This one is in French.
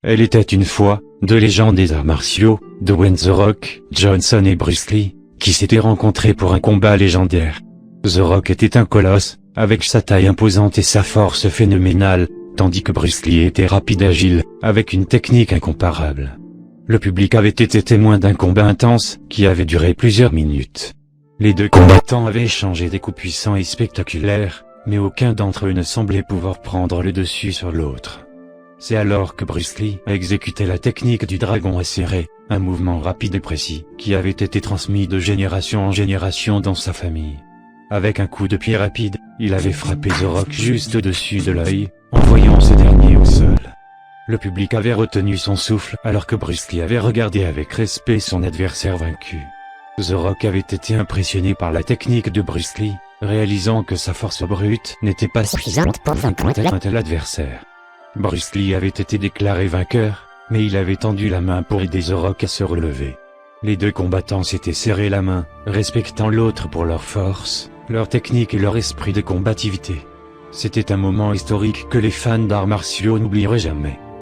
Elle était une fois, deux légendes des arts martiaux, Dwayne The Rock Johnson et Bruce Lee, qui s'étaient rencontrés pour un combat légendaire. The Rock était un colosse, avec sa taille imposante et sa force phénoménale, tandis que Bruce Lee était rapide et agile, avec une technique incomparable. Le public avait été témoin d'un combat intense, qui avait duré plusieurs minutes. Les deux combattants avaient échangé des coups puissants et spectaculaires, mais aucun d'entre eux ne semblait pouvoir prendre le dessus sur l'autre. C'est alors que Bruce Lee a exécuté la technique du dragon acéré, un mouvement rapide et précis, qui avait été transmis de génération en génération dans sa famille. Avec un coup de pied rapide, il avait frappé The Rock juste au-dessus de l'œil, envoyant ce dernier au sol. Le public avait retenu son souffle alors que Bruce Lee avait regardé avec respect son adversaire vaincu. The Rock avait été impressionné par la technique de Bruce Lee, réalisant que sa force brute n'était pas suffisante pour vaincre l'adversaire. Bruce Lee avait été déclaré vainqueur, mais il avait tendu la main pour aider The Rock à se relever. Les deux combattants s'étaient serré la main, respectant l'autre pour leur force, leur technique et leur esprit de combativité. C'était un moment historique que les fans d'arts martiaux n'oublieraient jamais.